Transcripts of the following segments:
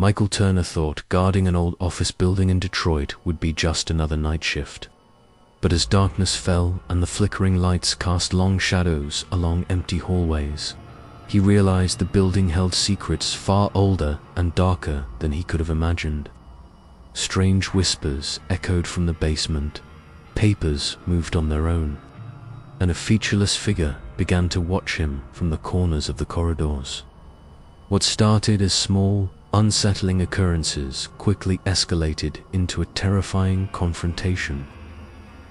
Michael Turner thought guarding an old office building in Detroit would be just another night shift. But as darkness fell and the flickering lights cast long shadows along empty hallways, he realized the building held secrets far older and darker than he could have imagined. Strange whispers echoed from the basement, papers moved on their own, and a featureless figure began to watch him from the corners of the corridors. What started as small, unsettling occurrences quickly escalated into a terrifying confrontation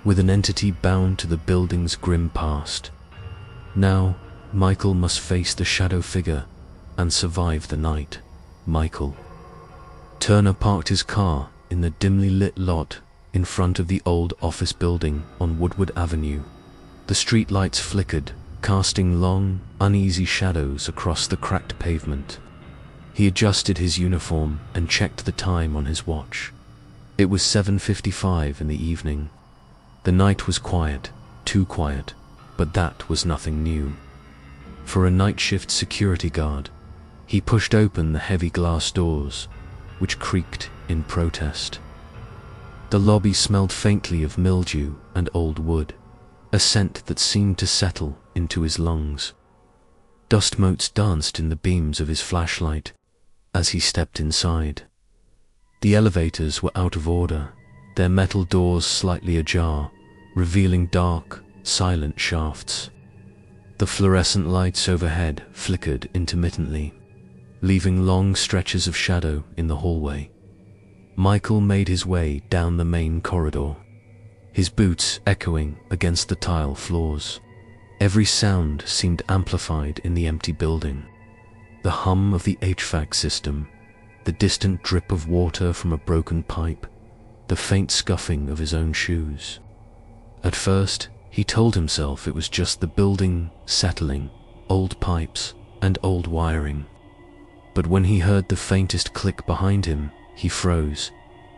with an entity bound to the building's grim past. Now, Michael must face the shadow figure and survive the night. Michael Turner parked his car in the dimly lit lot in front of the old office building on Woodward Avenue. The street lights flickered, casting long, uneasy shadows across the cracked pavement. He adjusted his uniform and checked the time on his watch. It was 7:55 in the evening. The night was quiet, too quiet, but that was nothing new. For a night shift security guard, he pushed open the heavy glass doors, which creaked in protest. The lobby smelled faintly of mildew and old wood, a scent that seemed to settle into his lungs. Dust motes danced in the beams of his flashlight as he stepped inside. The elevators were out of order, their metal doors slightly ajar, revealing dark, silent shafts. The fluorescent lights overhead flickered intermittently, leaving long stretches of shadow in the hallway. Michael made his way down the main corridor, his boots echoing against the tile floors. Every sound seemed amplified in the empty building. The hum of the HVAC system, the distant drip of water from a broken pipe, the faint scuffing of his own shoes. At first, he told himself it was just the building settling, old pipes, and old wiring. But when he heard the faintest click behind him, he froze.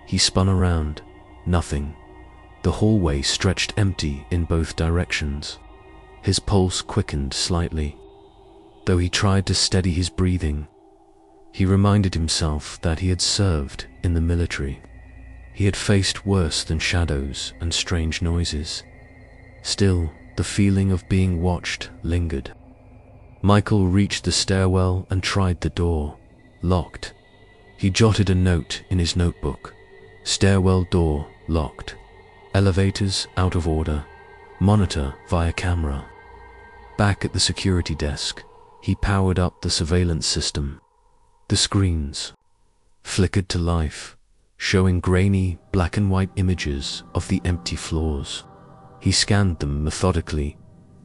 He spun around. Nothing. The hallway stretched empty in both directions. His pulse quickened slightly. Though he tried to steady his breathing, he reminded himself that he had served in the military. He had faced worse than shadows and strange noises. Still, the feeling of being watched lingered. Michael reached the stairwell and tried the door. Locked. He jotted a note in his notebook. Stairwell door locked. Elevators out of order. Monitor via camera. Back at the security desk, he powered up the surveillance system. The screens flickered to life, showing grainy black and white images of the empty floors. He scanned them methodically,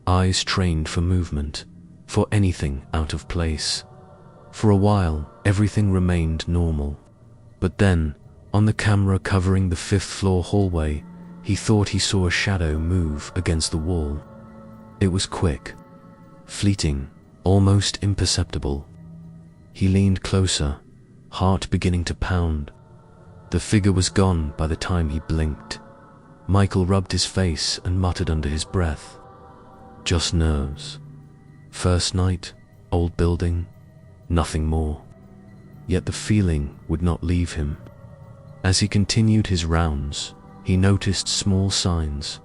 eyes trained for movement, for anything out of place. For a while, everything remained normal. But then, on the camera covering the 5th floor hallway, he thought he saw a shadow move against the wall. It was quick, fleeting, almost imperceptible. He leaned closer, heart beginning to pound. The figure was gone by the time he blinked. Michael rubbed his face and muttered under his breath, "Just nerves. First night, old building, nothing more." Yet the feeling would not leave him. As he continued his rounds, he noticed small signs,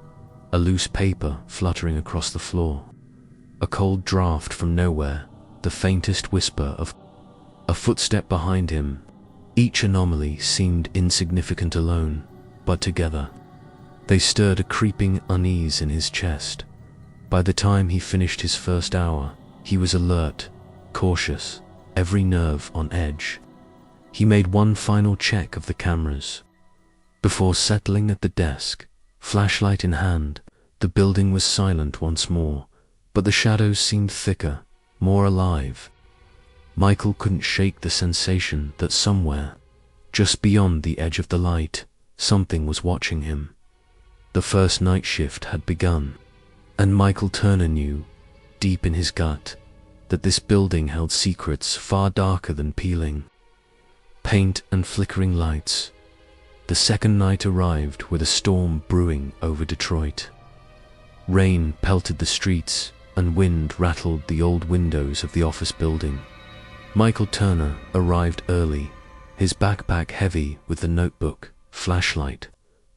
a loose paper fluttering across the floor, a cold draft from nowhere, the faintest whisper of a footstep behind him. Each anomaly seemed insignificant alone, but together, they stirred a creeping unease in his chest. By the time he finished his first hour, he was alert, cautious, every nerve on edge. He made one final check of the cameras. Before settling at the desk, flashlight in hand, the building was silent once more, but the shadows seemed thicker, more alive. Michael couldn't shake the sensation that somewhere, just beyond the edge of the light, something was watching him. The first night shift had begun, and Michael Turner knew, deep in his gut, that this building held secrets far darker than peeling. Paint and flickering lights. The second night arrived with a storm brewing over Detroit. Rain pelted the streets, and wind rattled the old windows of the office building. Michael Turner arrived early, his backpack heavy with the notebook, flashlight,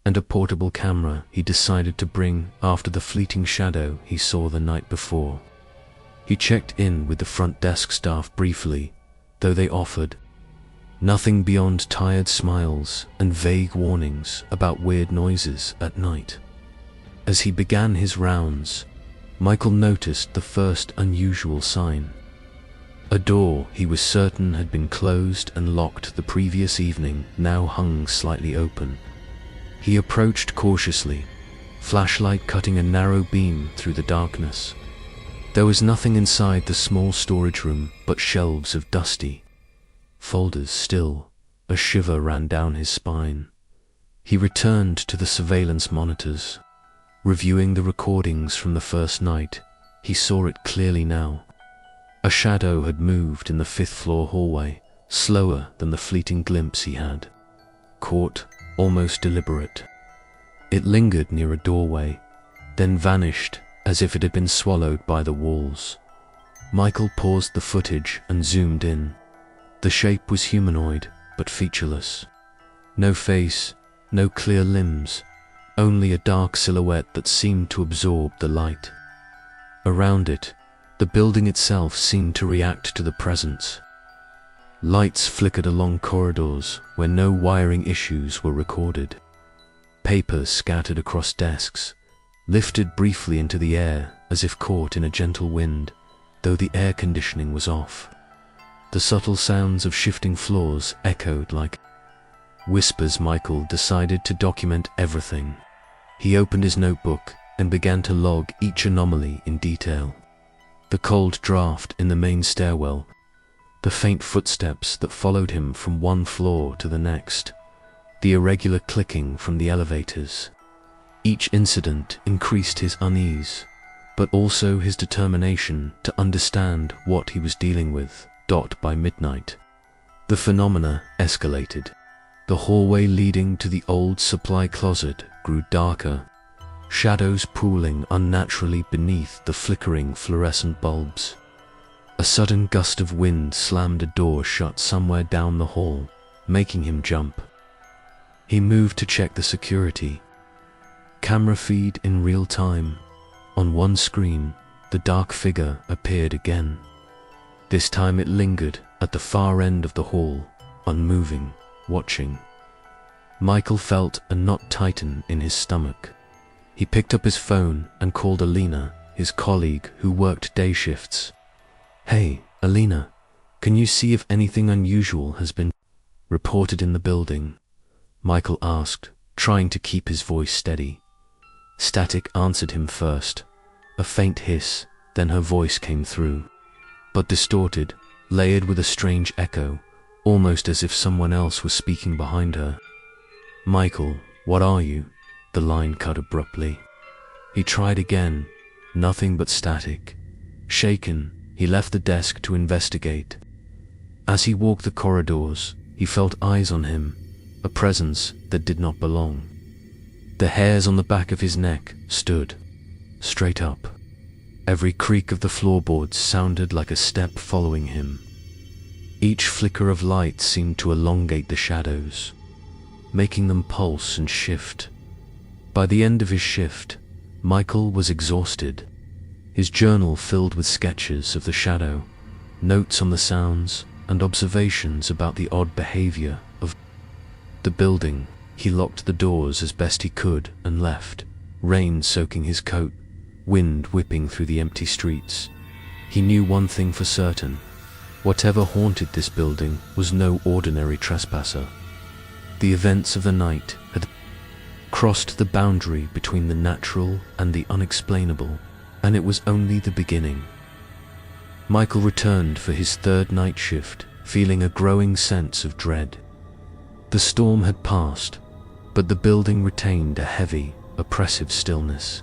and a portable camera he decided to bring after the fleeting shadow he saw the night before. He checked in with the front desk staff briefly, though they offered nothing beyond tired smiles and vague warnings about weird noises at night. As he began his rounds, Michael noticed the first unusual sign. A door he was certain had been closed and locked the previous evening now hung slightly open. He approached cautiously, flashlight cutting a narrow beam through the darkness. There was nothing inside the small storage room but shelves of dusty folders. Still, a shiver ran down his spine. He returned to the surveillance monitors. Reviewing the recordings from the first night, he saw it clearly now. A shadow had moved in the fifth-floor hallway, slower than the fleeting glimpse he had caught, almost deliberate. It lingered near a doorway, then vanished as if it had been swallowed by the walls. Michael paused the footage and zoomed in. The shape was humanoid, but featureless. No face, no clear limbs, only a dark silhouette that seemed to absorb the light. Around it, the building itself seemed to react to the presence. Lights flickered along corridors where no wiring issues were recorded. Papers scattered across desks, lifted briefly into the air as if caught in a gentle wind, though the air conditioning was off. The subtle sounds of shifting floors echoed like whispers. Michael decided to document everything. He opened his notebook and began to log each anomaly in detail. The cold draft in the main stairwell, the faint footsteps that followed him from one floor to the next, the irregular clicking from the elevators. Each incident increased his unease, but also his determination to understand what he was dealing with. By midnight, the phenomena escalated. The hallway leading to the old supply closet grew darker, shadows pooling unnaturally beneath the flickering fluorescent bulbs. A sudden gust of wind slammed a door shut somewhere down the hall, making him jump. He moved to check the security. Camera feed in real time. On one screen, the dark figure appeared again. This time it lingered at the far end of the hall, unmoving, watching. Michael felt a knot tighten in his stomach. He picked up his phone and called Alina, his colleague who worked day shifts. "Hey, Alina, can you see if anything unusual has been reported in the building?" Michael asked, trying to keep his voice steady. Static answered him first. A faint hiss, then her voice came through, but distorted, layered with a strange echo, almost as if someone else was speaking behind her. "Michael, what are you?" The line cut abruptly. He tried again, nothing but static. Shaken, he left the desk to investigate. As he walked the corridors, he felt eyes on him, a presence that did not belong. The hairs on the back of his neck stood straight up. Every creak of the floorboards sounded like a step following him. Each flicker of light seemed to elongate the shadows, making them pulse and shift. By the end of his shift, Michael was exhausted, his journal filled with sketches of the shadow, notes on the sounds, and observations about the odd behavior of the building. He locked the doors as best he could and left, rain soaking his coat, wind whipping through the empty streets. He knew one thing for certain: whatever haunted this building was no ordinary trespasser. The events of the night had crossed the boundary between the natural and the unexplainable, and it was only the beginning. Michael returned for his third night shift, feeling a growing sense of dread. The storm had passed, but the building retained a heavy, oppressive stillness.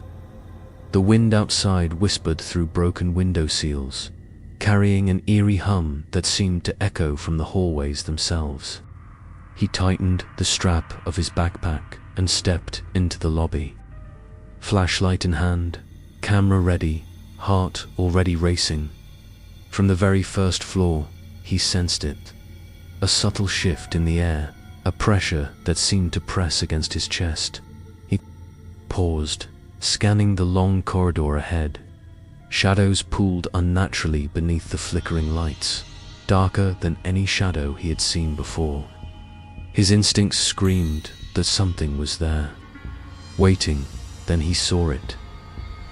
The wind outside whispered through broken window seals, carrying an eerie hum that seemed to echo from the hallways themselves. He tightened the strap of his backpack and stepped into the lobby. Flashlight in hand, camera ready, heart already racing. From the very first floor, he sensed it. a subtle shift in the air, a pressure that seemed to press against his chest. He paused, scanning the long corridor ahead. Shadows pooled unnaturally beneath the flickering lights, darker than any shadow he had seen before. His instincts screamed that something was there, waiting. Then he saw it.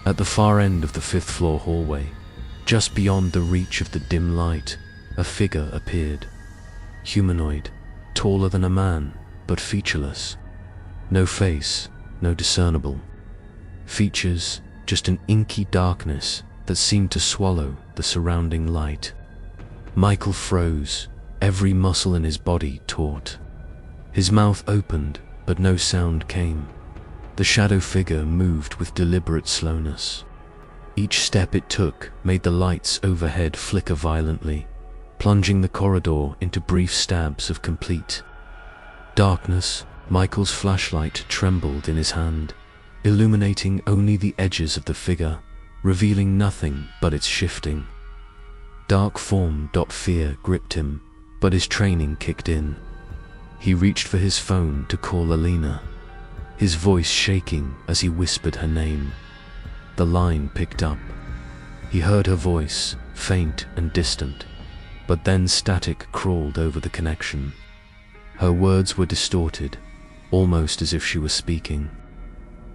At the far end of the fifth-floor hallway, just beyond the reach of the dim light, a figure appeared. Humanoid, taller than a man, but featureless. No face, no discernible features, just an inky darkness that seemed to swallow the surrounding light. Michael froze, every muscle in his body taut. His mouth opened, but no sound came. The shadow figure moved with deliberate slowness. Each step it took made the lights overhead flicker violently, plunging the corridor into brief stabs of complete darkness. Michael's flashlight trembled in his hand, illuminating only the edges of the figure, revealing nothing but its shifting dark form. Fear gripped him, but his training kicked in. He reached for his phone to call Alina, his voice shaking as he whispered her name. The line picked up. He heard her voice, faint and distant, but then static crawled over the connection. Her words were distorted, almost as if she was speaking.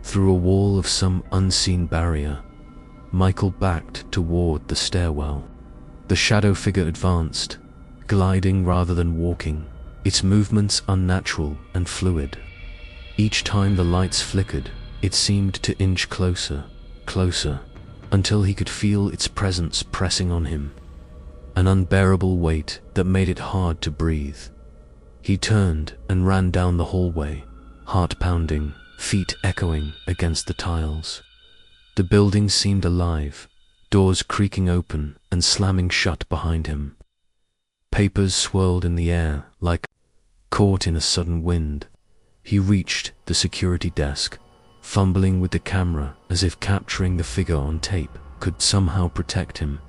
Through a wall of some unseen barrier, Michael backed toward the stairwell. The shadow figure advanced, gliding rather than walking, its movements unnatural and fluid. Each time the lights flickered, it seemed to inch closer, closer, until he could feel its presence pressing on him, an unbearable weight that made it hard to breathe. He turned and ran down the hallway, heart pounding, feet echoing against the tiles. The building seemed alive, doors creaking open and slamming shut behind him. Papers swirled in the air like caught in a sudden wind. He reached the security desk, fumbling with the camera as if capturing the figure on tape could somehow protect him.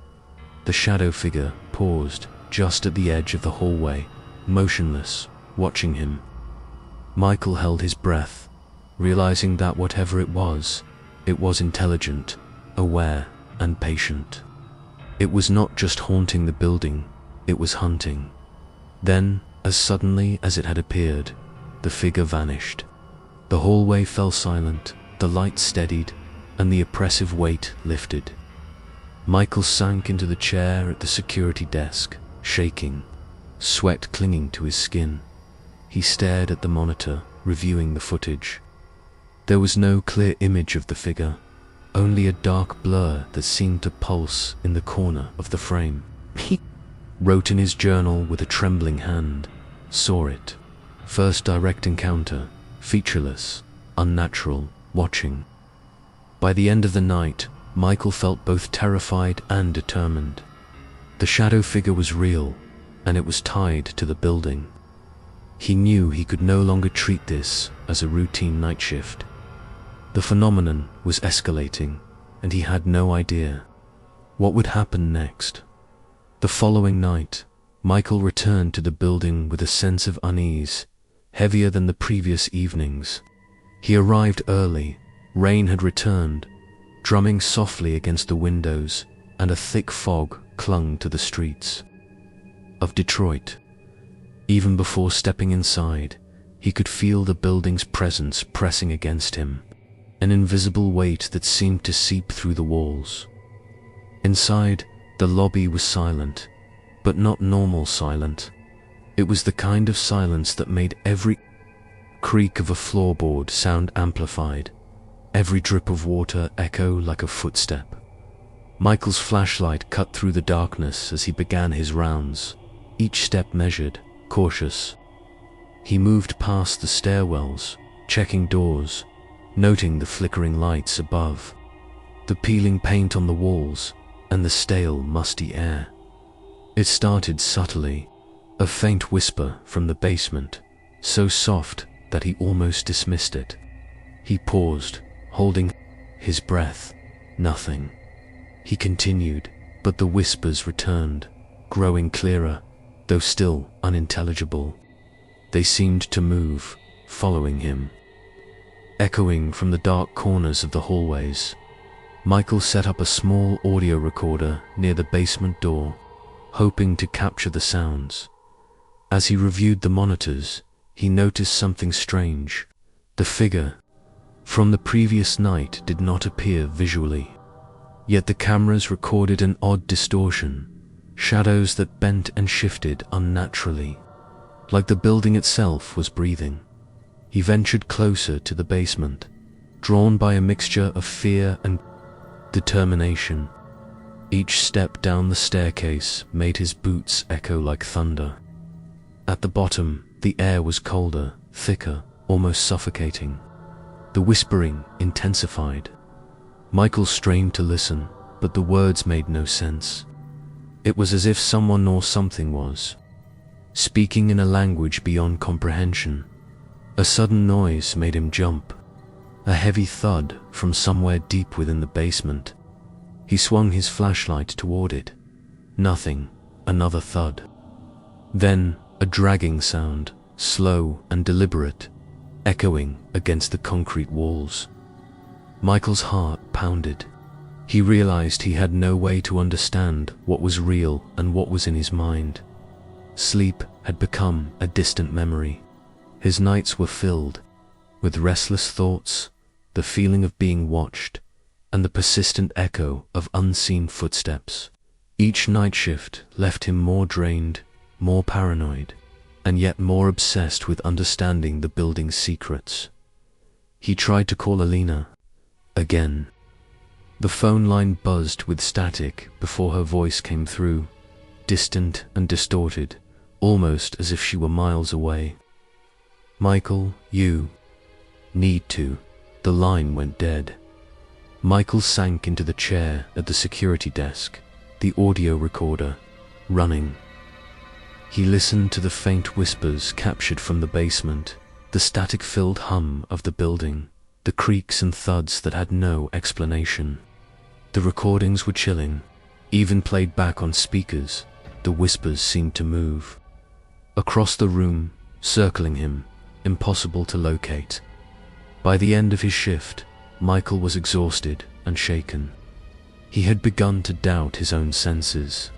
The shadow figure paused just at the edge of the hallway, motionless, watching him. Michael held his breath, realizing that whatever it was intelligent, aware, and patient. It was not just haunting the building, it was hunting. Then, as suddenly as it had appeared, the figure vanished. The hallway fell silent, the light steadied, and the oppressive weight lifted. Michael sank into the chair at the security desk, shaking, sweat clinging to his skin. He stared at the monitor, reviewing the footage. There was no clear image of the figure, only a dark blur that seemed to pulse in the corner of the frame. He wrote in his journal with a trembling hand, "Saw it. First direct encounter, featureless, unnatural, watching." By the end of the night, Michael felt both terrified and determined. The shadow figure was real, and it was tied to the building. He knew he could no longer treat this as a routine night shift. The phenomenon was escalating, and he had no idea what would happen next. The following night, Michael returned to the building with a sense of unease, heavier than the previous evenings. He arrived early, rain had returned, drumming softly against the windows, and a thick fog clung to the streets of Detroit. Even before stepping inside, he could feel the building's presence pressing against him, an invisible weight that seemed to seep through the walls. Inside, the lobby was silent, but not normal silent. It was the kind of silence that made every creak of a floorboard sound amplified, every drip of water echo like a footstep. Michael's flashlight cut through the darkness as he began his rounds, each step measured, cautious. He moved past the stairwells, checking doors, noting the flickering lights above, the peeling paint on the walls, and the stale, musty air. It started subtly, a faint whisper from the basement, so soft that he almost dismissed it. He paused, holding his breath. Nothing. He continued, but the whispers returned, growing clearer, though still unintelligible. They seemed to move, following him. Echoing from the dark corners of the hallways, Michael set up a small audio recorder near the basement door, hoping to capture the sounds. As he reviewed the monitors, he noticed something strange. The figure from the previous night did not appear visually. Yet the cameras recorded an odd distortion, shadows that bent and shifted unnaturally, like the building itself was breathing. He ventured closer to the basement, drawn by a mixture of fear and determination. Each step down the staircase made his boots echo like thunder. At the bottom, the air was colder, thicker, almost suffocating. The whispering intensified. Michael strained to listen, but the words made no sense. It was as if someone or something was speaking in a language beyond comprehension. A sudden noise made him jump. A heavy thud from somewhere deep within the basement. He swung his flashlight toward it. Nothing. Another thud. Then a dragging sound, slow and deliberate, echoing against the concrete walls. Michael's heart pounded. He realized he had no way to understand what was real and what was in his mind. Sleep had become a distant memory. His nights were filled with restless thoughts, the feeling of being watched, and the persistent echo of unseen footsteps. Each night shift left him more drained, more paranoid, and yet more obsessed with understanding the building's secrets. He tried to call Alina again. The phone line buzzed with static before her voice came through, distant and distorted, almost as if she were miles away. Michael, you need to. The line went dead. Michael sank into the chair at the security desk, the audio recorder running. He listened to the faint whispers captured from the basement, the static-filled hum of the building, the creaks and thuds that had no explanation. The recordings were chilling. Even played back on speakers, the whispers seemed to move. Across the room, circling him, impossible to locate. By the end of his shift, Michael was exhausted and shaken. He had begun to doubt his own senses.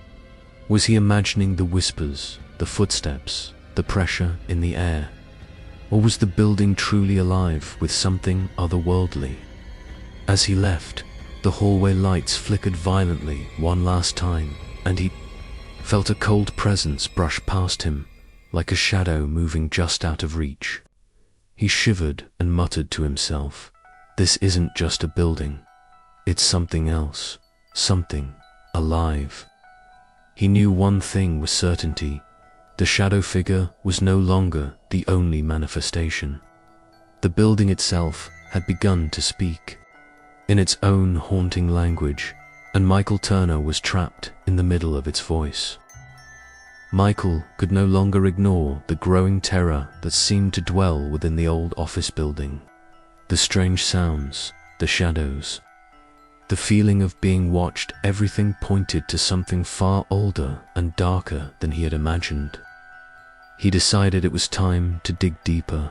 Was he imagining the whispers, the footsteps, the pressure in the air? Or was the building truly alive with something otherworldly? As he left, the hallway lights flickered violently one last time, and he felt a cold presence brush past him, like a shadow moving just out of reach. He shivered and muttered to himself, "This isn't just a building. It's something else, something alive." He knew one thing with certainty. The shadow figure was no longer the only manifestation. The building itself had begun to speak, in its own haunting language, and Michael Turner was trapped in the middle of its voice. Michael could no longer ignore the growing terror that seemed to dwell within the old office building. The strange sounds, the shadows, the feeling of being watched, everything pointed to something far older and darker than he had imagined. He decided it was time to dig deeper.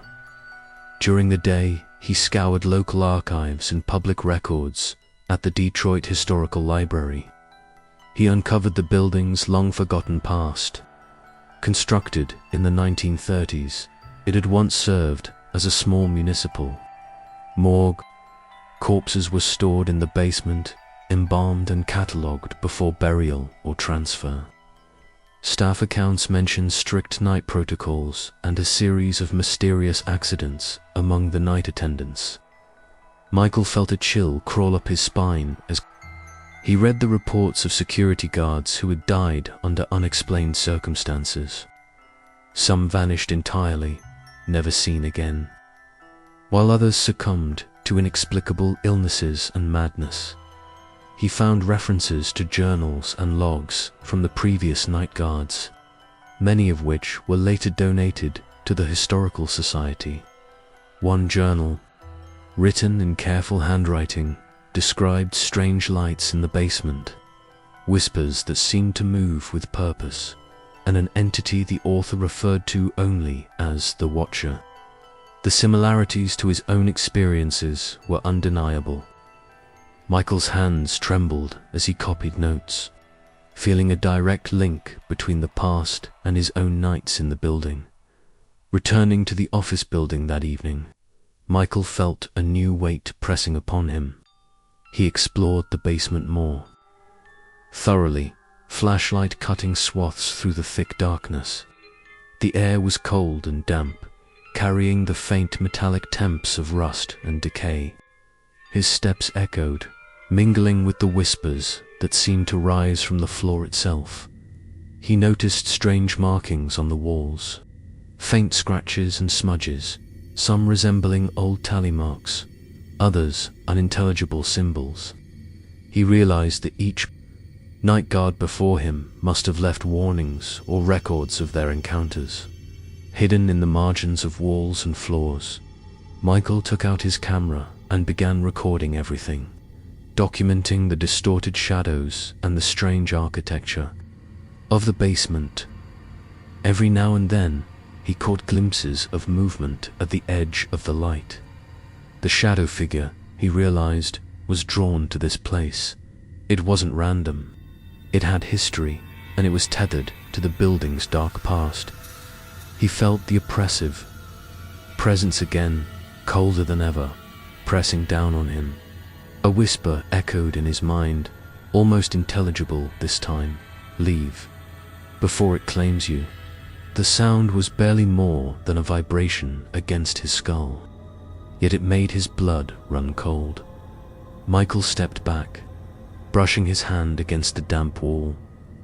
During the day, he scoured local archives and public records at the Detroit Historical Library. He uncovered the building's long-forgotten past. Constructed in the 1930s, it had once served as a small municipal morgue. Corpses were stored in the basement, embalmed and catalogued before burial or transfer. Staff accounts mention strict night protocols and a series of mysterious accidents among the night attendants. Michael felt a chill crawl up his spine as he read the reports of security guards who had died under unexplained circumstances. Some vanished entirely, never seen again, while others succumbed to inexplicable illnesses and madness. He found references to journals and logs from the previous night guards, many of which were later donated to the Historical Society. One journal, written in careful handwriting, described strange lights in the basement, whispers that seemed to move with purpose, and an entity the author referred to only as the Watcher. The similarities to his own experiences were undeniable. Michael's hands trembled as he copied notes, feeling a direct link between the past and his own nights in the building. Returning to the office building that evening, Michael felt a new weight pressing upon him. He explored the basement more thoroughly, flashlight cutting swaths through the thick darkness. The air was cold and damp, carrying the faint metallic temps of rust and decay. His steps echoed, mingling with the whispers that seemed to rise from the floor itself. He noticed strange markings on the walls, faint scratches and smudges, some resembling old tally marks, others unintelligible symbols. He realized that each night guard before him must have left warnings or records of their encounters. Hidden in the margins of walls and floors, Michael took out his camera and began recording everything, documenting the distorted shadows and the strange architecture of the basement. Every now and then, he caught glimpses of movement at the edge of the light. The shadow figure, he realized, was drawn to this place. It wasn't random. It had history, and it was tethered to the building's dark past. He felt the oppressive presence again, colder than ever, pressing down on him. A whisper echoed in his mind, almost intelligible this time. Leave, before it claims you. The sound was barely more than a vibration against his skull, yet it made his blood run cold. Michael stepped back, brushing his hand against the damp wall,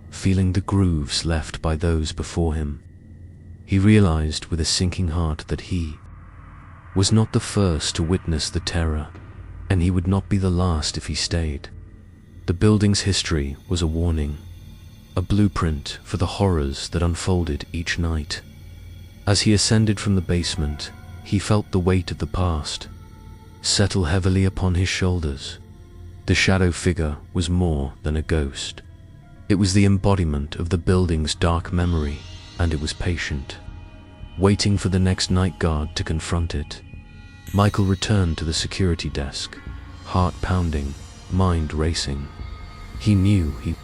feeling the grooves left by those before him. He realized with a sinking heart that he was not the first to witness the terror, and he would not be the last if he stayed. The building's history was a warning, a blueprint for the horrors that unfolded each night. As he ascended from the basement, he felt the weight of the past settle heavily upon his shoulders. The shadow figure was more than a ghost. It was the embodiment of the building's dark memory, and it was patient, waiting for the next night guard to confront it. Michael returned to the security desk, heart pounding, mind racing. He knew he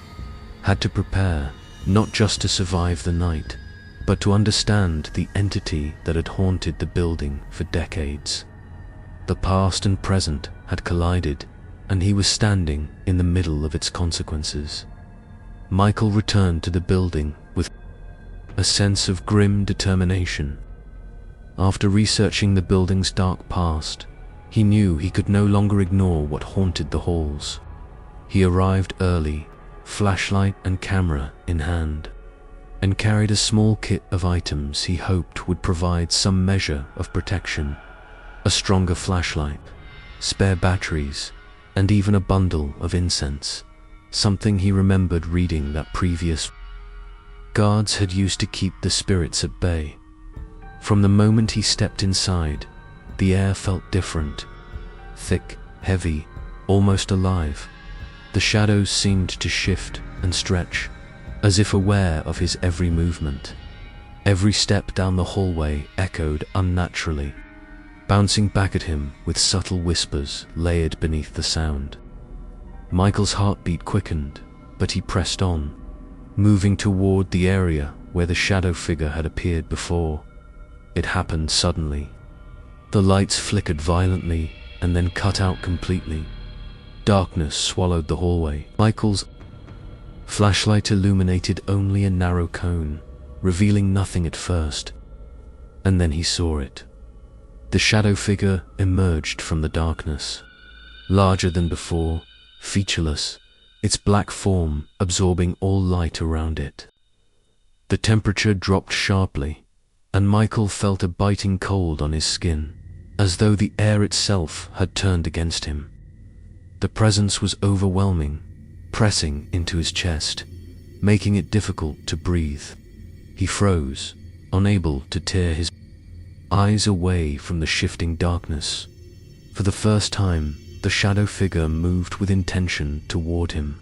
had to prepare, not just to survive the night, but to understand the entity that had haunted the building for decades. The past and present had collided, and he was standing in the middle of its consequences. Michael returned to the building with a sense of grim determination. After researching the building's dark past, he knew he could no longer ignore what haunted the halls. He arrived early, flashlight and camera in hand, and carried a small kit of items he hoped would provide some measure of protection. A stronger flashlight, spare batteries, and even a bundle of incense, something he remembered reading that previous guards had used to keep the spirits at bay. From the moment he stepped inside, the air felt different, thick, heavy, almost alive. The shadows seemed to shift and stretch, as if aware of his every movement. Every step down the hallway echoed unnaturally, bouncing back at him with subtle whispers layered beneath the sound. Michael's heartbeat quickened, but he pressed on, moving toward the area where the shadow figure had appeared before. It happened suddenly. The lights flickered violently and then cut out completely. Darkness swallowed the hallway. Michael's flashlight illuminated only a narrow cone, revealing nothing at first. And then he saw it. The shadow figure emerged from the darkness, larger than before, featureless, its black form absorbing all light around it. The temperature dropped sharply, and Michael felt a biting cold on his skin, as though the air itself had turned against him. The presence was overwhelming, pressing into his chest, making it difficult to breathe. He froze, unable to tear his eyes away from the shifting darkness. For the first time, the shadow figure moved with intention toward him.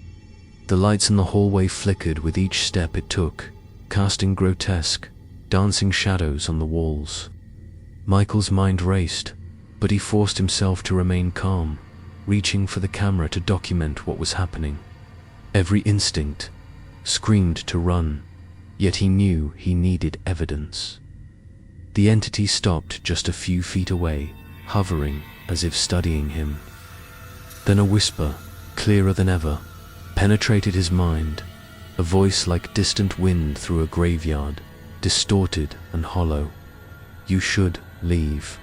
The lights in the hallway flickered with each step it took, casting grotesque, dancing shadows on the walls. Michael's mind raced, but he forced himself to remain calm, reaching for the camera to document what was happening. Every instinct screamed to run, yet he knew he needed evidence. The entity stopped just a few feet away, hovering as if studying him. Then a whisper, clearer than ever, penetrated his mind, a voice like distant wind through a graveyard, distorted and hollow. "You should leave."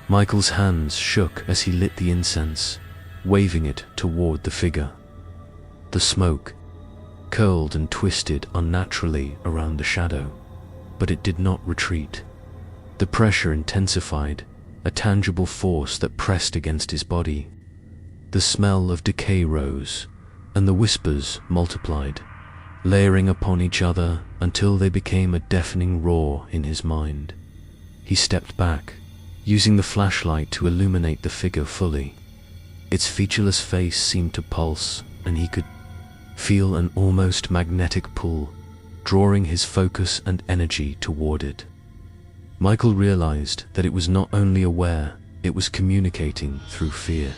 Michael's hands shook as he lit the incense, waving it toward the figure. The smoke curled and twisted unnaturally around the shadow, but it did not retreat. The pressure intensified, a tangible force that pressed against his body. The smell of decay rose, and the whispers multiplied, layering upon each other until they became a deafening roar in his mind. He stepped back, using the flashlight to illuminate the figure fully. Its featureless face seemed to pulse, and he could feel an almost magnetic pull, drawing his focus and energy toward it. Michael realized that it was not only aware, it was communicating through fear,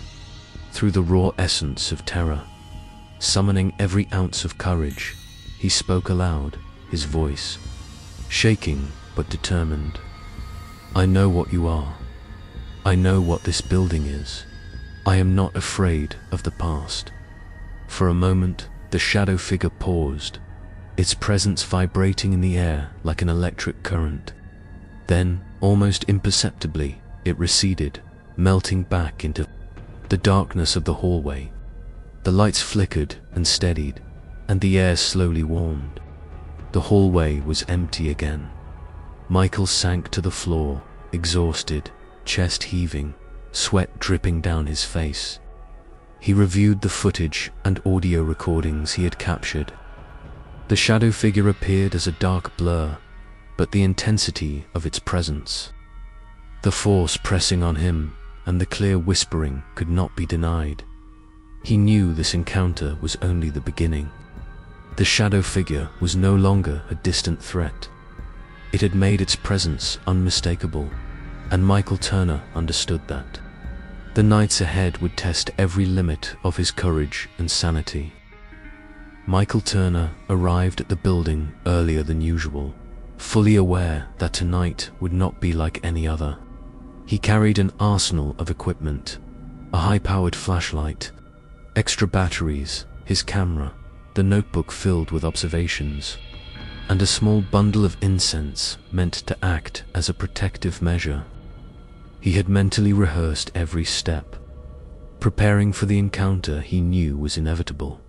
through the raw essence of terror. Summoning every ounce of courage, he spoke aloud, his voice shaking but determined. "I know what you are. I know what this building is. I am not afraid of the past." For a moment, the shadow figure paused, its presence vibrating in the air like an electric current. Then, almost imperceptibly, it receded, melting back into the darkness of the hallway. The lights flickered and steadied, and the air slowly warmed. The hallway was empty again. Michael sank to the floor, exhausted, chest heaving, sweat dripping down his face. He reviewed the footage and audio recordings he had captured. The shadow figure appeared as a dark blur, but the intensity of its presence, the force pressing on him, and the clear whispering could not be denied. He knew this encounter was only the beginning. The shadow figure was no longer a distant threat. It had made its presence unmistakable, and Michael Turner understood that. The nights ahead would test every limit of his courage and sanity. Michael Turner arrived at the building earlier than usual, fully aware that tonight would not be like any other. He carried an arsenal of equipment, a high-powered flashlight, extra batteries, his camera, the notebook filled with observations, and a small bundle of incense meant to act as a protective measure. He had mentally rehearsed every step, preparing for the encounter he knew was inevitable.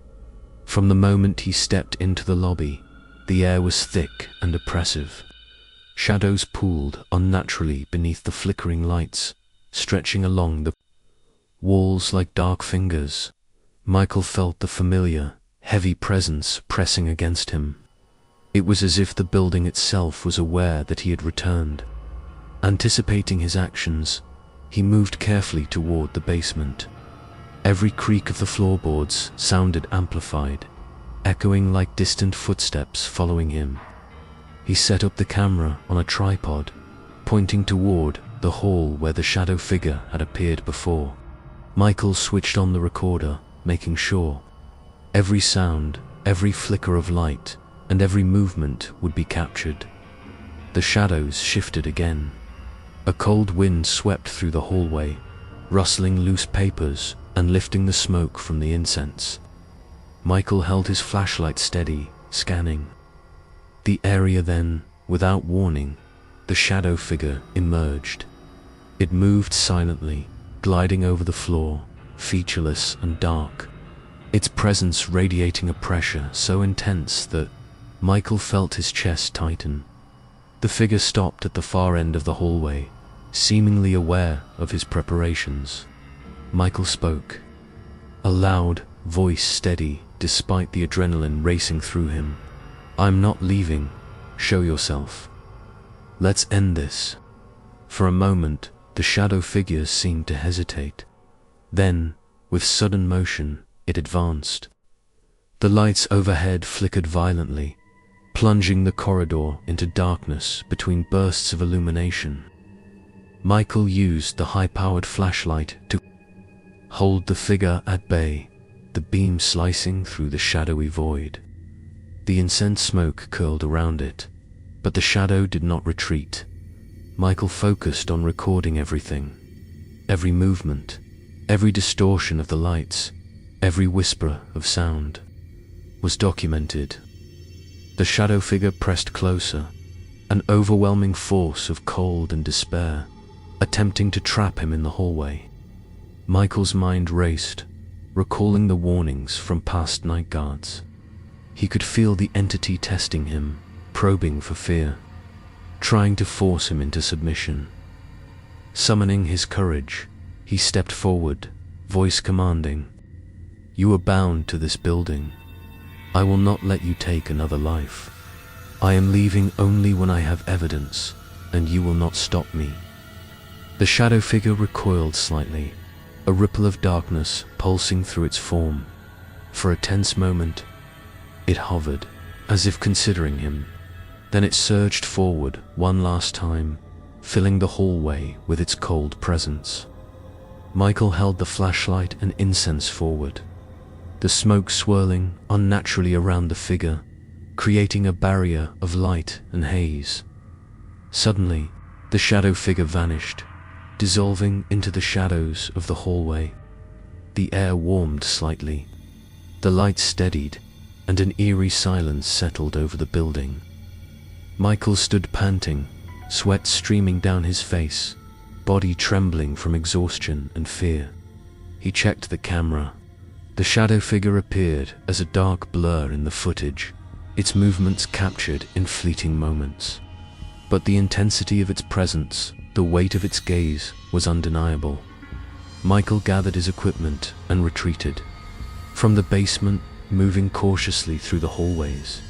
From the moment he stepped into the lobby, the air was thick and oppressive. Shadows pooled unnaturally beneath the flickering lights, stretching along the walls like dark fingers. Michael felt the familiar, heavy presence pressing against him. It was as if the building itself was aware that he had returned. Anticipating his actions, he moved carefully toward the basement. Every creak of the floorboards sounded amplified, echoing like distant footsteps following him. He set up the camera on a tripod, pointing toward the hall where the shadow figure had appeared before. Michael switched on the recorder, making sure every sound, every flicker of light, and every movement would be captured. The shadows shifted again. A cold wind swept through the hallway, rustling loose papers and lifting the smoke from the incense. Michael held his flashlight steady, scanning the area. Then, without warning, the shadow figure emerged. It moved silently, gliding over the floor, featureless and dark, its presence radiating a pressure so intense that Michael felt his chest tighten. The figure stopped at the far end of the hallway, seemingly aware of his preparations. Michael spoke, a loud voice steady despite the adrenaline racing through him. "I'm not leaving. Show yourself. Let's end this." For a moment, the shadow figure seemed to hesitate. Then, with sudden motion, it advanced. The lights overhead flickered violently, plunging the corridor into darkness between bursts of illumination. Michael used the high-powered flashlight to hold the figure at bay, the beam slicing through the shadowy void. The incense smoke curled around it, but the shadow did not retreat. Michael focused on recording everything. Every movement, every distortion of the lights, every whisper of sound was documented. The shadow figure pressed closer, an overwhelming force of cold and despair, attempting to trap him in the hallway. Michael's mind raced, recalling the warnings from past night guards. He could feel the entity testing him, probing for fear, trying to force him into submission. Summoning his courage, he stepped forward, voice commanding, "You are bound to this building. I will not let you take another life. I am leaving only when I have evidence, and you will not stop me." The shadow figure recoiled slightly, a ripple of darkness pulsing through its form. For a tense moment, it hovered, as if considering him. Then it surged forward one last time, filling the hallway with its cold presence. Michael held the flashlight and incense forward, the smoke swirling unnaturally around the figure, creating a barrier of light and haze. Suddenly, the shadow figure vanished, dissolving into the shadows of the hallway. The air warmed slightly, the lights steadied, and an eerie silence settled over the building. Michael stood panting, sweat streaming down his face, body trembling from exhaustion and fear. He checked the camera. The shadow figure appeared as a dark blur in the footage, its movements captured in fleeting moments. But the intensity of its presence, the weight of its gaze, was undeniable. Michael gathered his equipment and retreated from the basement, moving cautiously through the hallways.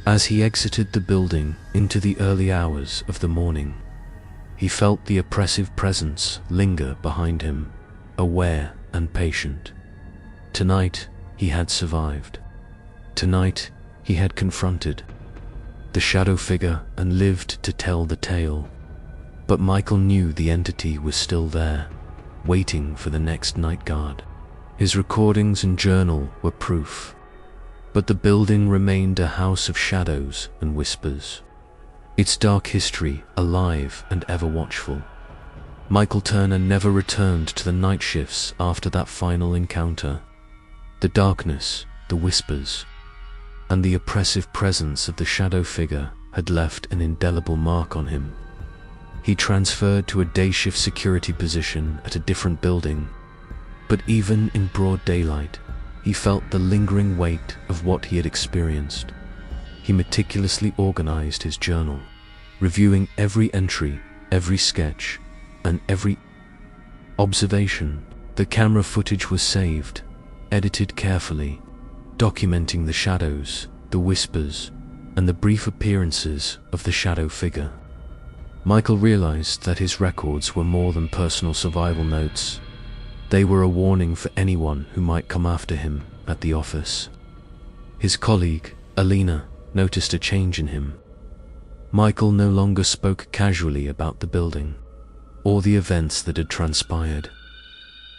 As he exited the building into the early hours of the morning, he felt the oppressive presence linger behind him, aware and patient. Tonight, he had survived. Tonight, he had confronted the shadow figure and lived to tell the tale. But Michael knew the entity was still there, waiting for the next night guard. His recordings and journal were proof. But the building remained a house of shadows and whispers, its dark history alive and ever watchful. Michael Turner never returned to the night shifts after that final encounter. The darkness, the whispers, and the oppressive presence of the shadow figure had left an indelible mark on him. He transferred to a day shift security position at a different building, but even in broad daylight, he felt the lingering weight of what he had experienced. He meticulously organized his journal, reviewing every entry, every sketch, and every observation. The camera footage was saved, edited carefully, documenting the shadows, the whispers, and the brief appearances of the shadow figure. Michael realized that his records were more than personal survival notes. They were a warning for anyone who might come after him at the office. His colleague, Alina, noticed a change in him. Michael no longer spoke casually about the building, or the events that had transpired.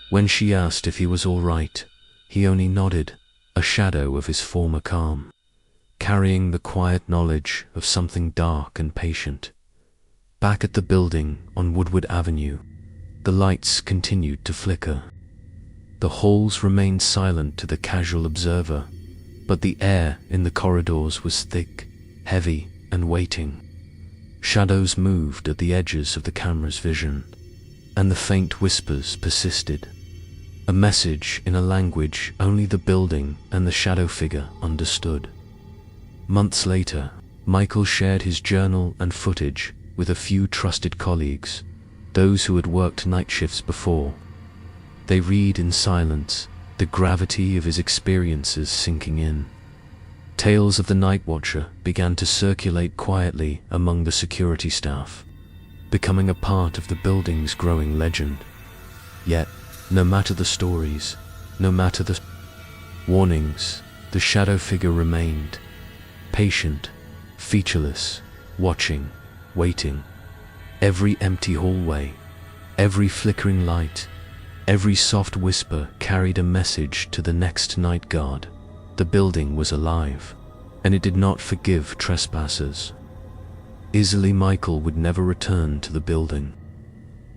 When she asked if he was all right, he only nodded, a shadow of his former calm, carrying the quiet knowledge of something dark and patient. Back at the building on Woodward Avenue, the lights continued to flicker. The halls remained silent to the casual observer, but the air in the corridors was thick, heavy, and waiting. Shadows moved at the edges of the camera's vision, and the faint whispers persisted. A message in a language only the building and the shadow figure understood. Months later, Michael shared his journal and footage with a few trusted colleagues, those who had worked night shifts before. They read in silence, the gravity of his experiences sinking in. Tales of the Night Watcher began to circulate quietly among the security staff, becoming a part of the building's growing legend. Yet, no matter the stories, no matter the warnings, the shadow figure remained, patient, featureless, watching, waiting. Every empty hallway, every flickering light, every soft whisper carried a message to the next night guard. The building was alive, and it did not forgive trespassers. Easily Michael would never return to the building.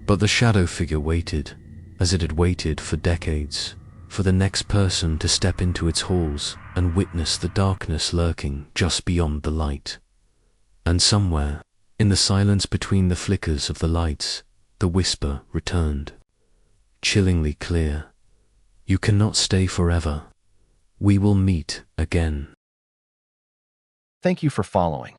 But the shadow figure waited, as it had waited for decades, for the next person to step into its halls and witness the darkness lurking just beyond the light. And somewhere, in the silence between the flickers of the lights, the whisper returned, chillingly clear. You cannot stay forever. We will meet again. Thank you for following.